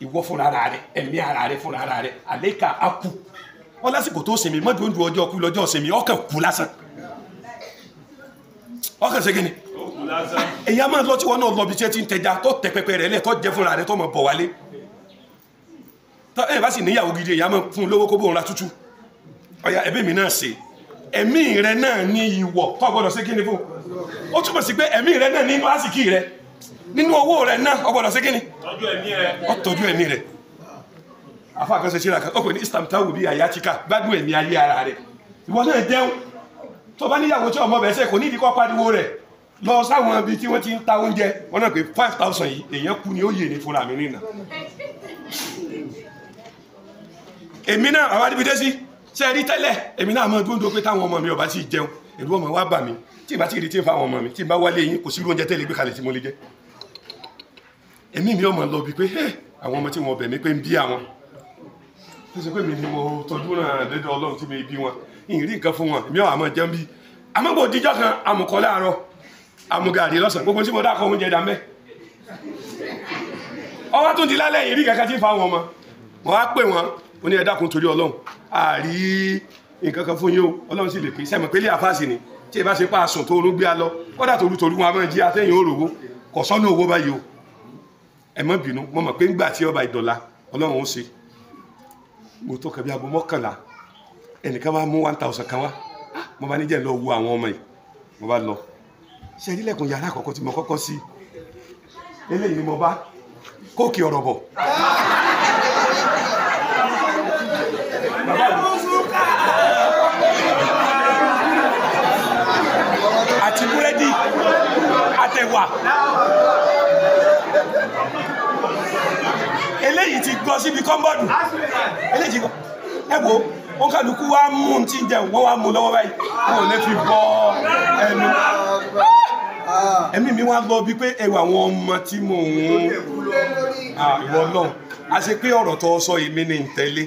ìwọ fúnra rẹ ẹ̀mí ara rẹ fúnra rẹ àlékà á kú wọn lásìkò tó sinmi mọ́jú oúnjẹ ọjọ́ kú lọ́jọ́ sinmi ọkàn kú lásán ọkàn ṣe gíní èyí á máa lọ tí wọn náà lọ bí iṣẹ́ tí ń tẹja tó tẹ pẹpẹ rẹ lẹ tó jẹ fúnra rẹ tó mọ bọ̀ wálé ẹ bá sì níyàwó gidi èyí á máa fún lówó kó bóun ra tútù ọ̀yà ẹbí mi náà ṣe ẹ̀mí rẹ náà ní ìwọ̀ tó gbọ́dọ̀ ṣe gíní fún ó túmọ̀ sí pé ẹ̀mí rẹ náà nínú àsìkí rẹ nínú owó rẹ náà ó gbọ́dọ̀ ṣe gíní ó tọ́jú ẹ̀mí rẹ afa kan ṣe ṣíra kan ó pè ní istamtawu bí ayatika gbádùn ẹ̀mí ayé ara rẹ ìwọ náà jẹun tó bá níyàwó tí ọmọ bẹ̀ ṣe kò ní ìdíkọ́ pariwo rẹ̀ lọ sáwọn ibi tí wọ́n ti ń ta oúnjẹ wọ́n náà pé 5,000 yìí èèyàn kú ni ó yè ní fúnra mi nínà èmi náà àwọn adébídé sí ṣe rí tẹ́lẹ̀ èmi náà mọ́ dúndú pé táwọn ọmọ mi ò bá ti jẹun èrú ọmọ wá bà mí tí ìbá ti rí tí ń fa àwọn ọmọ mi tí ìbá wálé yín kò sí oúnjẹ tẹ́lẹ̀ gbé kalẹ̀ tí mo lè jẹ èmi mi ọmọ lọ bí pé àwọn ọmọ tí wọ́n bẹ̀ mí pé ń bí àwọn tó ṣe pé mi ni mo tọ́jú náà dédé ọlọ́run tí mi bí wọn ìrí nǹkan fún wọn èmi ọ̀ àmọ́ jẹun bí àmọ́gbò díjọ́ kan amùkọ́ láàárọ̀ amùgàdì lọ́sàn gbogbo tí mo dákọ̀ oúnjẹ dá mẹ́ ọwá tó di lálẹ́ ìrí kẹ́kẹ́ tí ń fa wọn ọmọ wọ́n á pè wọ́n ó ní ẹ dákun torí ọlọ́run àrí nǹkan kan fún yín o ọlọ́run sì lè pín sẹ́mọ̀ pé lé àfáàsì ni tí ẹ bá ṣe pa àsùn tó orún gbé a lọ kọ́dà torútorú wọn a máa jí atẹ́yìn òròwó kò sọ́nà owó báyìí o ẹ má bínú mo mọ̀ pé ńgbà tí ọba ìdọ̀la ọlọ́run ó ṣe mo tó kẹ̀bí aago 11 ẹnìkan wá mú 1,000 kan wá mo bá ní jẹ́ lọ wo àwọn ọmọ yìí mo bá lọ ṣe ilẹ̀kùn yàrá àkọ́kọ́ tí mo kọ́kọ́ sí eléyìí ni mo bá kóòkì ọ̀rọ̀ bọ̀ àti búrẹ́dì àtẹ̀wà eléyìí ti gbọ́ síbi kọ́mbọ́ọ̀dù eléyìí ti gbọ́ ẹ̀wọ̀ wọ́n kàlùkù wá mú tí ń jẹun wọ́n wá mú lọ́wọ́ báyìí wọ́n lè fi bọ́ ẹnu ẹ̀mí mi wá lọ bí pé ẹwà àwọn ọmọ tí mò ń ìwọ náà a ṣe pé ọ̀rọ̀ tó sọ èmi ní ìtẹ́lé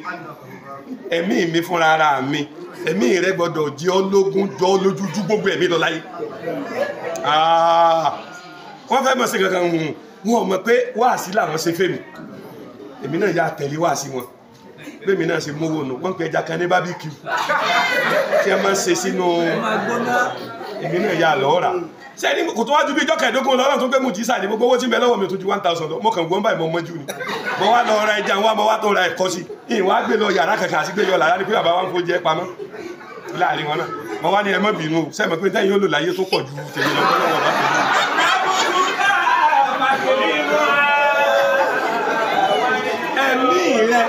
ẹ̀mí mi fúnra ara mi ẹ̀mí rẹ gbọ́dọ̀ jẹ́ ológun jọ lójújú gbogbo ẹ̀mí lọ láyé wọ́n fẹ́ mọ̀ sí kankan wọn mọ̀ pé wáàsí làwọn ṣe fèmí èmi náà yà tẹ̀lé wáàsí wọn bẹ́ẹ̀mi náà ṣe mówó nù wọ́n pẹ̀ ẹja kan ní bábíkì tí a máa ń ṣe sínú èmi náà yà lọ́ọ́rà sẹ́ni kò tó wájú bí ìjọ́ kẹ̀ẹ́dógún lọ́rọ̀ tó gbé mú jísà ní gbogbo owó tí ń bẹ lọ́wọ́ mi tó ju 1,000 lọ mọ́ kàn gbọ́n báyìí mọ́ mọ́jú ni mo wá lọ ra ẹja wá mo wá tó ra ẹ̀kọ́ sí ìwọ̀n gbé lọ yàrá kankan àti gbé yọ làrá ní pé bàbá wa ń kó jẹ pamọ́ láàrin wọn náà mo wá ní ẹ má bínú sẹ́mi pé tẹ́yìn yóò lò láyé tó pọ̀ ju tèmi lọ lọ́wọ́ bá tèmi ẹ̀mí rẹ